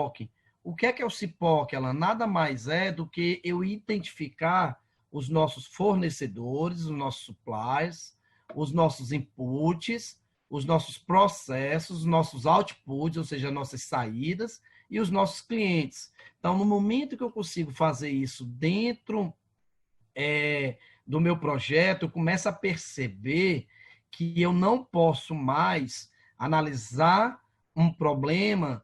CIPOC. O que é o CIPOC, Alan? Nada mais é do que eu identificar os nossos fornecedores, os nossos suppliers, os nossos inputs, os nossos processos, os nossos outputs, ou seja, as nossas saídas, e os nossos clientes. Então, no momento que eu consigo fazer isso dentro do meu projeto, eu começo a perceber que eu não posso mais analisar um problema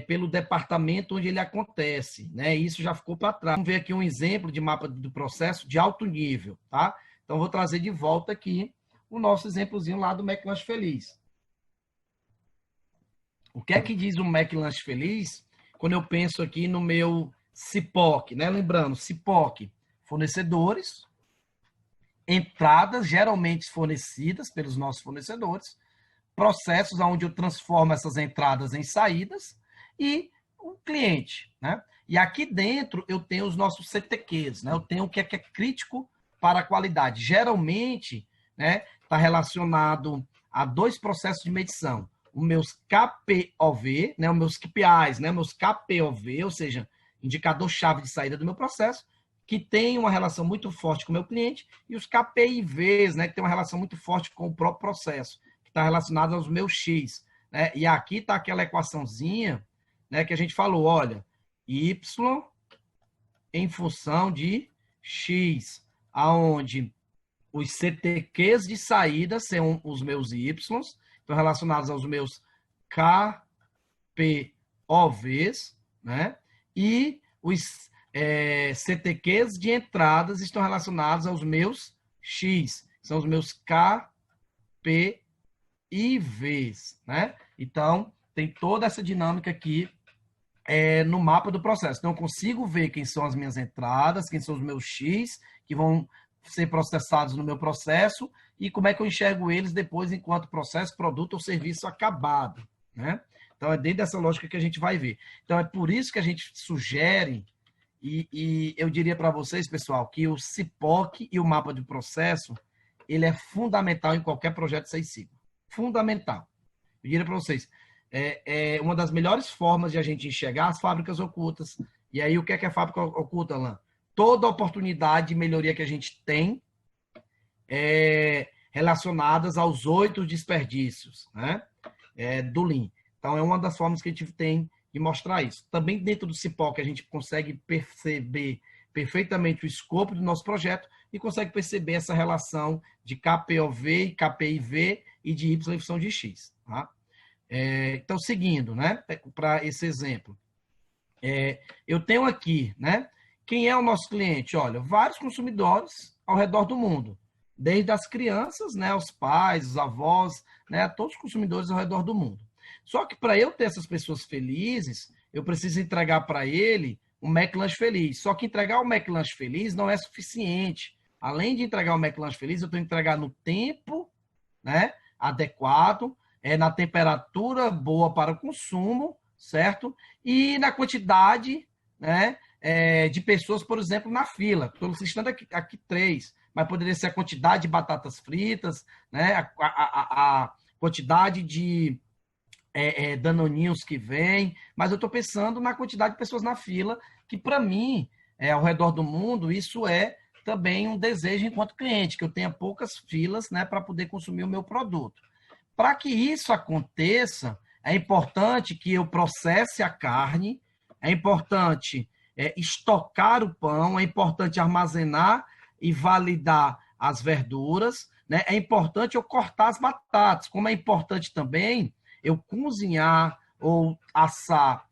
pelo departamento onde ele acontece, né? Isso já ficou para trás. Vamos ver aqui um exemplo de mapa do processo de alto nível, tá? Então, vou trazer de volta aqui o nosso exemplozinho lá do McLanche Feliz. O que é que diz o McLanche Feliz quando eu penso aqui no meu CIPOC, né? Lembrando, CIPOC, fornecedores, entradas geralmente fornecidas pelos nossos fornecedores, processos onde eu transformo essas entradas em saídas e o cliente, né? E aqui dentro eu tenho os nossos CTQs, né? Eu tenho o que é crítico para a qualidade. Geralmente, né, está relacionado a dois processos de medição. Os meus KPOV, né, os meus KPIs, né, meus KPOV, ou seja, indicador-chave de saída do meu processo, que tem uma relação muito forte com o meu cliente, e os KPIVs, né, que tem uma relação muito forte com o próprio processo, que está relacionado aos meus X. Né? E aqui está aquela equaçãozinha, né, que a gente falou, olha, Y em função de X, aonde os CTQs de saída são os meus Y, estão relacionados aos meus KPOVs, né? E os CTQs de entradas estão relacionados aos meus X, são os meus KPIVs, né? Então, tem toda essa dinâmica aqui no mapa do processo. Então, eu consigo ver quem são as minhas entradas, quem são os meus X, que vão ser processados no meu processo, e como é que eu enxergo eles depois enquanto processo, produto ou serviço acabado, né? Então, é dentro dessa lógica que a gente vai ver. Então, é por isso que a gente sugere, e eu diria para vocês, pessoal, que o CIPOC e o mapa de processo, ele é fundamental em qualquer projeto 6 Sigma. Fundamental. Eu diria para vocês, é uma das melhores formas de a gente enxergar as fábricas ocultas. E aí, o que é fábrica oculta, Alan? Toda oportunidade de melhoria que a gente tem relacionadas aos 8 desperdícios, né? Do Lean. Então, é uma das formas que a gente tem de mostrar isso. Também dentro do CIPOC, a gente consegue perceber perfeitamente o escopo do nosso projeto e consegue perceber essa relação de KPOV, KPIV e de Y em função de X. Tá? Então, seguindo, né? Para esse exemplo. Eu tenho aqui, né? Quem é o nosso cliente? Olha, vários consumidores ao redor do mundo, desde as crianças, né, os pais, os avós, né, todos os consumidores ao redor do mundo. Só que para eu ter essas pessoas felizes, eu preciso entregar para ele um McLanche Feliz. Só que entregar o McLanche Feliz não é suficiente. Além de entregar o McLanche Feliz, eu tenho que entregar no tempo, né, adequado, na temperatura boa para o consumo, certo? E na quantidade, né, de pessoas, por exemplo, na fila. Estou listando aqui 3, mas poderia ser a quantidade de batatas fritas, né, a quantidade de danoninhos que vem, mas eu estou pensando na quantidade de pessoas na fila, que para mim, ao redor do mundo, isso é também um desejo enquanto cliente, que eu tenha poucas filas, né, para poder consumir o meu produto. Para que isso aconteça, é importante que eu processe a carne, é importante estocar o pão, é importante armazenar e validar as verduras, né? É importante eu cortar as batatas, como é importante também eu cozinhar ou assar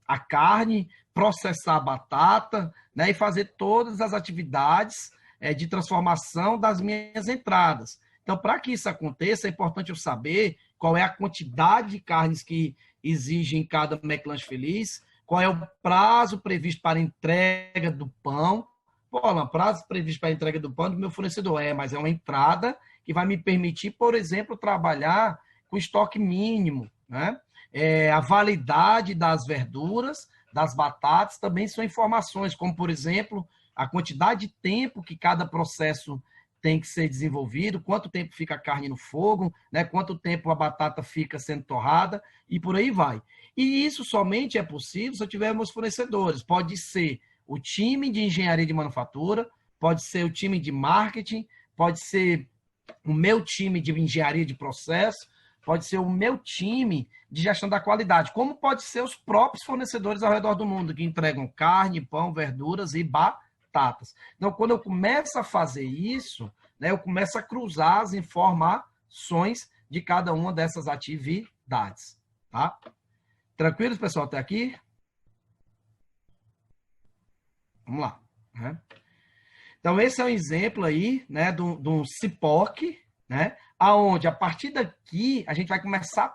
a carne, processar a batata, né? E fazer todas as atividades de transformação das minhas entradas. Então, para que isso aconteça, é importante eu saber qual é a quantidade de carnes que exige em cada McLanche Feliz, qual é o prazo previsto para entrega do pão. Pô, Alan, prazo previsto para entrega do pão do meu fornecedor. Mas é uma entrada que vai me permitir, por exemplo, trabalhar com estoque mínimo, né? A validade das verduras, das batatas, também são informações, como, por exemplo, a quantidade de tempo que cada processo tem que ser desenvolvido, quanto tempo fica a carne no fogo, né? Quanto tempo a batata fica sendo torrada e por aí vai. E isso somente é possível se tivermos fornecedores. Pode ser o time de engenharia de manufatura, pode ser o time de marketing, pode ser o meu time de engenharia de processo, pode ser o meu time de gestão da qualidade, como pode ser os próprios fornecedores ao redor do mundo que entregam carne, pão, verduras e batatas. Então, quando eu começo a fazer isso, né, eu começo a cruzar as informações de cada uma dessas atividades. Tá? Tranquilos, pessoal, até aqui? Vamos lá. Né? Então, esse é um exemplo aí, né, de um CIPOC, né, aonde, a partir daqui, a gente vai começar a